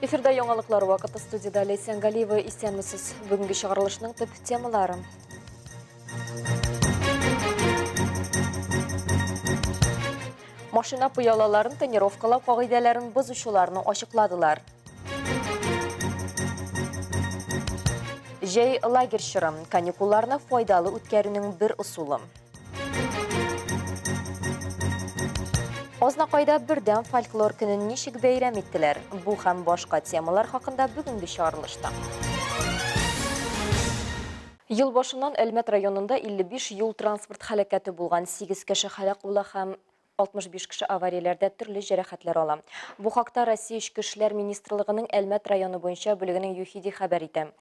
Эфирда яңалыклар вакыты, студияда Лейсен Галиева, исәнмесез. Бүгенге чыгарылышның төп темалары. Машина пыялаларын тонировкалау кагыйдәләрен бозучыларны ачыкладылар. Жей лагерь чыры, каникулларны файдалы үткәрүнең бер усулы. Ознакайда бердәм фольклор көнен ничек бәйрәм иттеләр? Бу һәм башка темалар хакында бүгенге чыгарылышта. Ел башыннан Әлмәт районында 55 юл транспорт һәлакәте булган, 8 кеше һәлак була һәм 65 кеше аварияләрдә төрле җәрәхәтләр ала. Бу хакта Россия Эчке эшләр министрлыгының Әлмәт районы буенча бүлегенең ЮХИДИ хәбәр итә.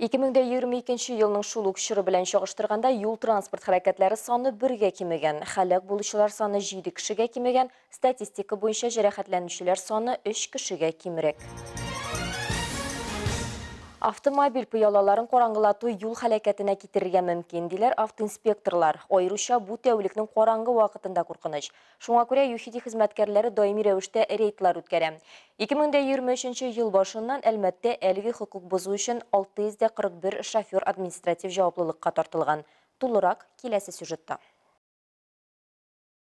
2022 елның шул ук чоры белән чагыштырганда юл транспорт хәрәкәтләре саны 1-гә кимегән, һәлак булучылар саны 7 кешегә кимегән, статистика буенча җәрәхәтләнүчеләр саны 3 кешегә кимрәк. Автомобиль пыялаларын караңгылату юл һәлакәтенә китерергә мөмкин, диләр автоинспекторлар. Аеруча бу тәүлекнең караңгы вакытында куркыныч. Шуңа күрә ЮХИДИ хезмәткәрләре даими рәвештә рейдлар үткәрә. 2023 ел башыннан Әлмәттә әлеге хокук бозу өчен 641 шофер административ җаваплылыкка тартылган. Тулырак киләсе сюжетта.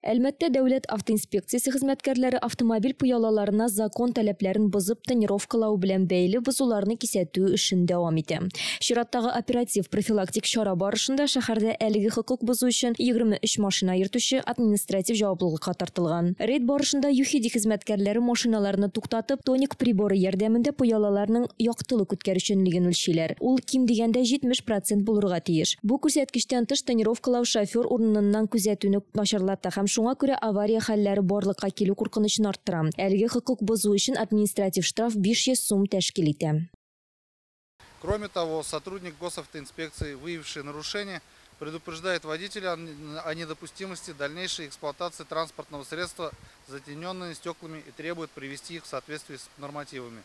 Әлмәттә дәүләт автоинспекциясе хезмәткәрләре автомобиль пыялаларына закон таләпләрен бозып тонировкалау белән бәйле бозуларны кисәтү эшен дәвам итә. Чираттагы оператив профилактик чара барышында шәһәрдә әлеге хокук бозу өчен 23 машина йөртүче административ җаваплылыкка тартылган. Рейд барышында ЮХИДИ хезмәткәрләре машиналарны туктатып, тоник приборы ярдәмендә пыялаларның яктылык үткәрүчәнлеген үлчиләр. Ул ким дигәндә 70% булырга тиеш. Бу күрсәткечтән тыш тонировкалау шофер урыныннан күзәтүне начарлата һәм шуңа күрә авария хәлләре барлыкка килү куркынычын арттыра. Әлеге хокук бозу өчен административ штраф 500 сум тәшкил итә. Кроме того, сотрудник госавтоинспекции, выявивший нарушение, предупреждает водителя о недопустимости дальнейшей эксплуатации транспортного средства, затененными стеклами, и требует привести их в соответствии с нормативами.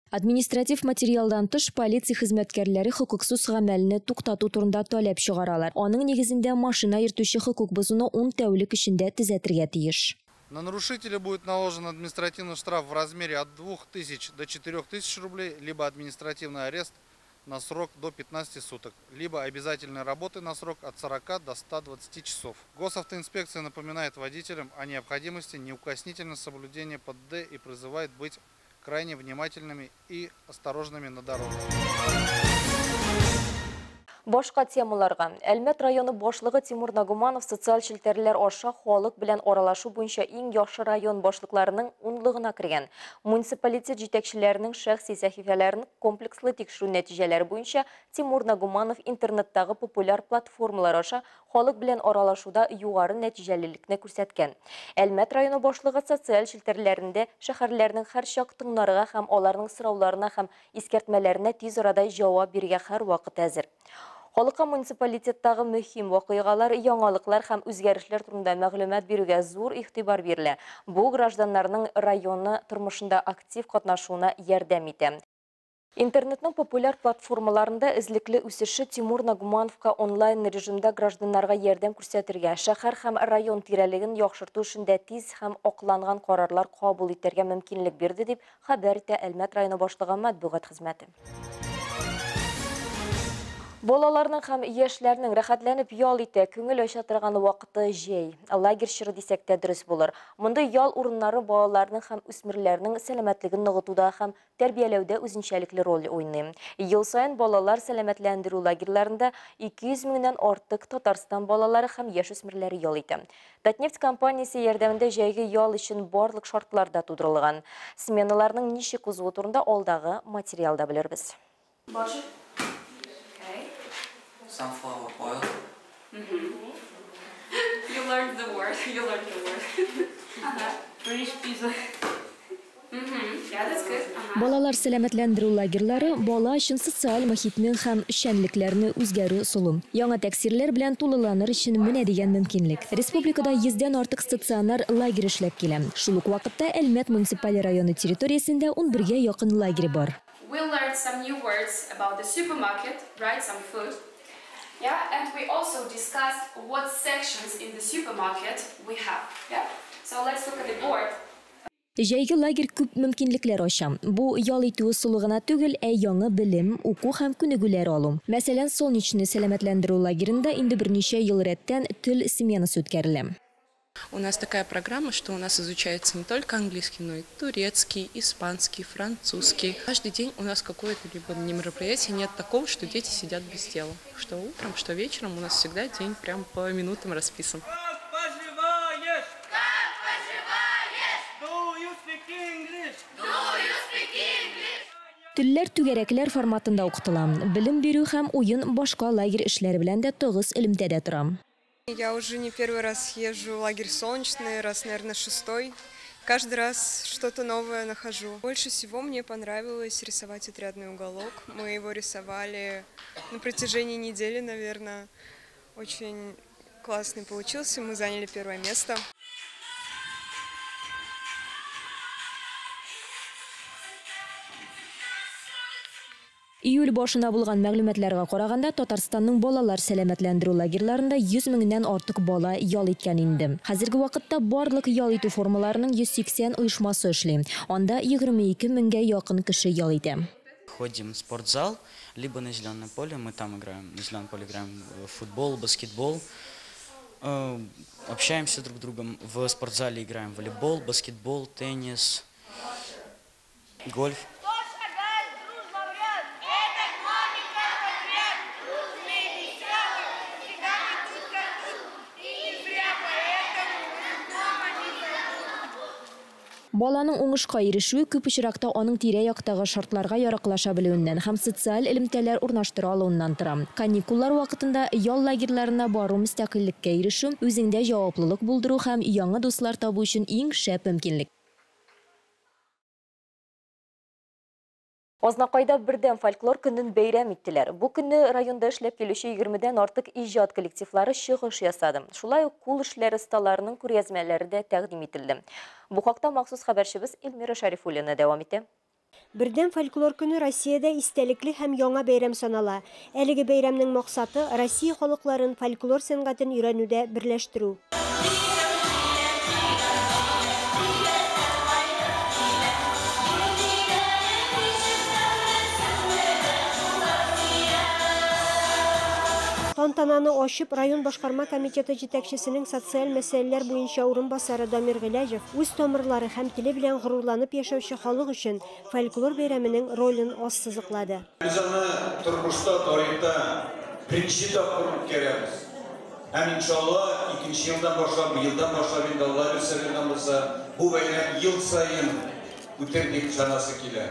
Административ материалдан тыш полиция хезмәткәрләре хокуксыз гамәлне туктату турында таләп чыгаралар. Аның нигезендә машина йөртүче хокук бозуны 10 тәүлек эчендә төзәтергә тиеш. На нарушителя будет наложен административный штраф в размере от 2000 до 4000 рублей, либо административный арест на срок до 15 суток, либо обязательной работы на срок от 40 до 120 часов. Госавтоинспекция напоминает водителям о необходимости неукоснительного соблюдения ПДД и призывает быть крайне внимательными и осторожными на дороге. Башка темаларга. Әлмәт районы башлыгы Тимур Нагуманов социаль челтәрләр аша халык белән аралашу буенча иң яхшы район башлыкларының унлыгына кергән. Муниципалитет җитәкчеләренең шәхси сәхифәләрен комплекслы тикшерү нәтиҗәләре буенча Тимур Нагуманов интернеттагы популяр платформалар аша халык белән аралашуда югары нәтиҗәлелекне күрсәткән. Әлмәт районы башлыгы социаль челтәрләрендә шәһәрләрнең һәрчак тыңнарга һәм аларның сорауларына һәм искәртмәләренә тиз арада җавап бирергә һәрвакыт әзер. Халыкка муниципалитеттагы мөһим вакыйгалар, яңалыклар һәм үзгәрешләр турында мәгълүмат бирүгә зур игътибар бирелә. Бу гражданнарның районы тормышында актив катнашуына ярдәм итә. Интернетның популяр платформаларында эзлекле үсеше Тимур Нагумановка онлайн режимда гражданнарга ярдәм күрсәтергә, шәһәр һәм район тирәлеген яхшырту эшендә тиз һәм акланган карарлар кабул итәргә мөмкинлек бирде дип хәбәр итә Әлмәт районы башлыгы матбугат хезмәте. Балаларның һәм яшьләрнең рәхәтләнеп ял итә, күңел ача торган вакыты җәй. Лагерь чоры дисәк тә дөрес булыр. Мондый ял урыннары балаларның һәм үсмерләрнең сәламәтлеген ныгытуда һәм тәрбияләүдә үзенчәлекле роль уйный. Ел саен балалар сәламәтләндерү лагерьларында 200 меңнән артык Татарстан балалары һәм яшь-үсмерләре ял итә. Татнефть компаниясе ярдәмендә җәйге ял өчен барлык шартлар да тудырылган. Сменаларның ничек узуы турында алдагы материалда белербез. Sunflower oil. You learned the word. British pizza. Yeah, that's good. Балалар сәламәтләндерү лагерьлары бала өчен социаль мохитның һәм эшчәнлекләрне үзгәрү усулы. Яңа тәэсирләр белән тулыланыр өчен менә дигән мөмкинлек. Республикада 100дән артык стационар лагерь эшләп килә. Шул ук вакытта Әлмәт муниципаль районы территориясендә 11гә якын лагерь бар. We learned some new words about the supermarket, right? Some food. Yeah, and we also discussed what sections in the supermarket we have. Yeah, so let's look at the board. Җәйге лагерь күп мөмкинлекләр ача. Бу ял итү сулыгына түгел, яңа белем, уку һәм күнегүләр алу. Мәсәлән, Солнечный сәламәтләндерү лагерында инде берничә ел рәттән тел сменасы үткәрелә. У нас такая программа, что у нас изучается не только английский, но и турецкий, испанский, французский. Каждый день у нас какое-то либо мероприятие, нет такого, что дети сидят без дела. Что утром, что вечером у нас всегда день прям по минутам расписан. Телләр түгәрәкләр форматында укытыла. Белем бирү һәм уен башка лагерь эшләре белән дә тыгыз элемтәдә тора. Я уже не первый раз езжу в лагерь Солнечный, раз, наверное, 6-й. Каждый раз что-то новое нахожу. Больше всего мне понравилось рисовать отрядный уголок. Мы его рисовали на протяжении недели, наверное. Очень классный получился, мы заняли первое место. Июль башында булган мәгълүматларга караганда, Татарстанның балалар сәламәтләндерү лагерьларында 100 меңнән артык бала ял иткән инде. Хәзерге вакытта барлык ял итү формаларының 180 оешмасы эшли. Анда 22 меңгә якын кеше ял итә. Ходим в спортзал, либо на зеленое поле, мы там играем, на зеленом поле играем в футбол, баскетбол. Общаемся друг с другом, в спортзале играем в волейбол, баскетбол, теннис, гольф. Баланың уңышка ирешүе күп очракта аның тирә-яктагы шартларга яраклаша белүеннән һәм социаль элемтәләр урнаштыра алуыннан тора. Каникуллар вакытында ял лагерьларына бару мөстәкыйльккә ирешү, үзеңдә җаваплылык булдыру һәм яңа дуслар табу өчен иң шәп мөмкинлек. Ознакайда бердәм фольклор көнен бәйрәм иттеләр. Бу көнне районда эшләп килүче 20дән артык иҗат коллективлары чыгыш ясады. Шулай ук кул эшләре осталарының күргәзмәләре дә тәкъдим ителде. Бу хакта махсус хәбәрчебез Эльмира Шарифуллина дәвам итә. Бердәм фольклор көне Россиядә истәлекле һәм яңа бәйрәм санала. Әлеге бәйрәмнең максаты Россия халыкларын фольклор сәнгатен өйрәнүдә берләштерү. Тантананы ачып, район башкарма комитеты җитәкчесенең социаль мәсьәләләр буенча урынбасары Дамир Гыйләҗев үз тамырлары һәм теле белән горурланып яшәүче халык өчен фольклор бәйрәменең ролен ассызыклады. Без аны тормышта, тарихта беренче тапкыр үткәрәбез. Һәм иншалла 2нче елдан башлап, елдан башлап инде Алла бирсәләгән булса, бу бәйрәм ел саен үтәр дип санасы килә.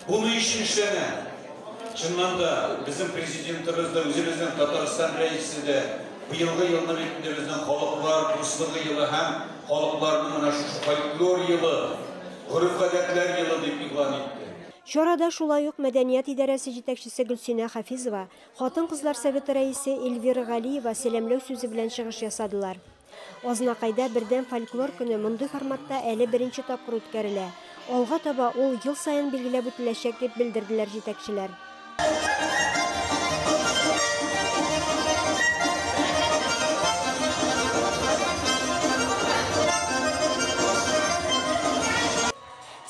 Буны өчен эшләнә. Чыннан да безнең президентыбыз да, үзебезнең Татарстан рәисе дә быелгы елны битендә безнең халыклар дуслыгы елы һәм халыкларның менә шушы фольклор елы, гореф-гадәтләр елы дип игълан итте. Чарада шулай ук мәдәният идарәсе җитәкчесе Гөлсинә Хафизова, хатын-кызлар советы рәисе Эльвира Галиева сәламләү сүзе белән чыгыш ясадылар. Ознакайда бердәм фольклор көне мондый форматта әле беренче тапкыр үткәрелә. Алга таба ул ел саен билгеләп үтеләчәк дип белдерделәр җитәкчеләр.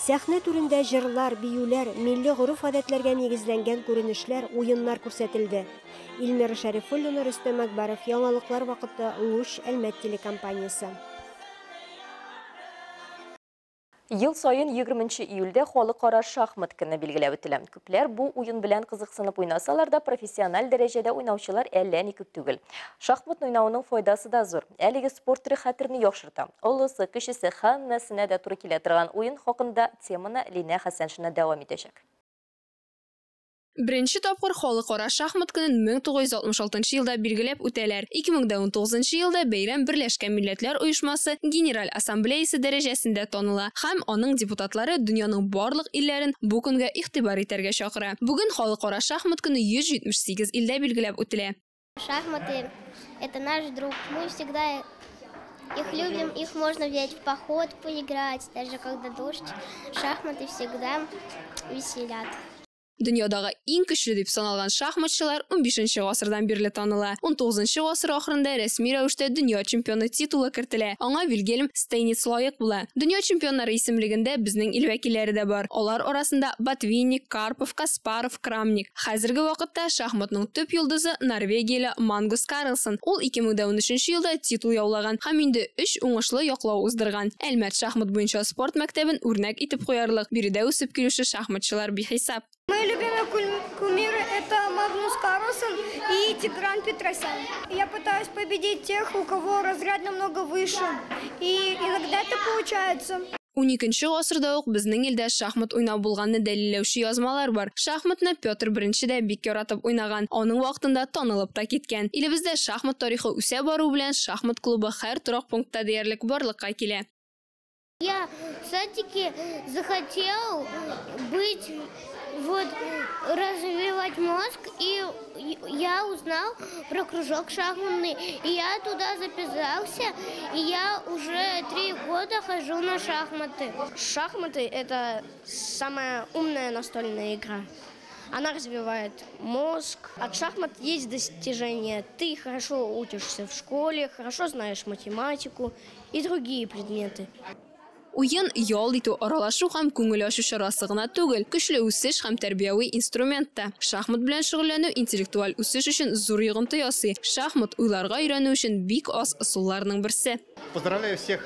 Сәхнә түрендә җырлар, биюләр, милли гореф-гадәтләргә нигезләнгән күренешләр, уеннар күрсәтелде. Эльмира Шарифуллина, Рөстәм Әкбаров, яңалыклар вакыты Луш Әлмәт телекомпаниясе. Ел сайын 20 июльдә халыкара шахмат көне билгеләп үтелә. Күпләр бу уен белән кызыксынып уйнасалар да, профессиональ дәрәҗәдә уйнаучылар әллә ни күп түгел. Шахмат уйнауның файдасы да зур. Әлеге спорт түры хәтерне яхшырта. Олысы, кешесе һәммәсенә дә туры килә торган уен хакында теманы Лина Хәсәншина дәвам итәчәк. Беренче тапкыр халыкара шахмат көнен 1966 елда билгеләп үтәләр. 2019 елда бәйрәм Берләшкән Милләтләр оешмасы Генераль Ассамблеясы дәрәҗәсендә таныла һәм аның депутатлары дөньяның барлык илләрен бу көнгә игътибар итәргә чакыра. Бүген халыкара шахмат көне 178 илдә билгеләп үтелә. Шахматы – это наш друг. Мы всегда их любим, их можно взять в поход, поиграть, даже когда дождь. Шахматы всегда веселят. Дөньядагы иң көчле дип саналган шахматчылар 15-нче гасырдан бирле таныла. 19-нчы гасыр ахырында рәсми рәвештә дөнья чемпионы титулы кертелә. Аңа Вильгельм Стейниц лаек була. Дөнья чемпионнары исемлегендә безнең ил вәкилләре дә бар. Алар арасында Ботвинник, Карпов, Каспаров, Крамник. Хәзерге вакытта шахматның төп йолдызы Норвегияле Магнус Карлсон. Ул 2013 елда титул яулаган һәм инде 3 уңышлы яклау уздырган. Әлмәт шахмат буенча спорт мәктәбен үрнәк итеп куярлык. Биредә үсеп килүче шахматчылар бихисап. Мои любимые кумиры – это Магнус Карлсон и Тигран Петросян. Я пытаюсь победить тех, у кого разряд намного выше, и иногда это получается. 12-нче гасырда ук безнең илдә шахмат уйнау булганны дәлилләүче язмалар бар. Шахматны Петр I дә бик яратып уйнаган. Аның вакытында танылып та киткән. Илебездә шахмат тарихы үсә бару белән шахмат клубы һәр торак пунктта диярлек барлыкка килә. Я все-таки захотел развивать мозг, и я узнал про кружок шахматный, и я туда записался, и я уже 3 года хожу на шахматы. Шахматы – это самая умная настольная игра. Она развивает мозг. От шахмат есть достижения. Ты хорошо учишься в школе, хорошо знаешь математику и другие предметы. Уен ял итү, аралашу һәм күңел ачу чарасы гына түгел, көчле үсеш һәм тәрбияви инструмент та. Шахмат белән шөгыльләнү интеллектуаль үсеш өчен зур йогынты ясый. Шахмат уйларга өйрәнү өчен бик аз ысулларның берсе. Поздравляю всех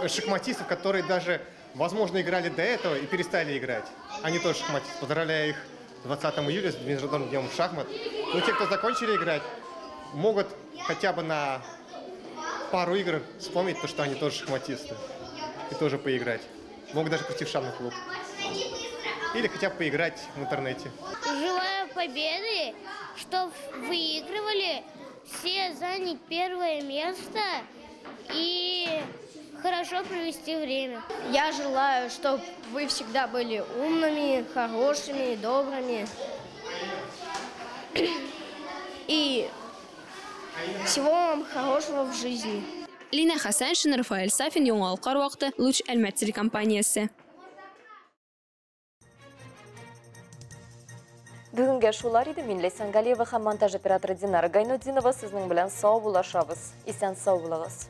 шахматистов, которые даже, возможно, играли до этого и перестали играть. Они тоже шахматисты. Поздравляю их 20 июля с Международным днем шахмат. Но те, кто закончили играть, могут хотя бы на пару игр вспомнить то, что они тоже шахматисты. И тоже поиграть. Могут даже прийти в шахматный клуб. Или хотя бы поиграть в интернете. Желаю победы, чтобы выигрывали, все занять первое место и хорошо провести время. Я желаю, чтобы вы всегда были умными, хорошими, добрыми. И всего вам хорошего в жизни. Лина Хасаншин, Рафаэль Сафин, Яңалыклар вакыты, Луч Әлмәт телекомпаниясе. Бүгінге шулар иде. Мин Лейсан Галиева һәм монтаж операторы Динара Гайнутдинова сезнең белән сау булашабыз. Исән сау булыгыз.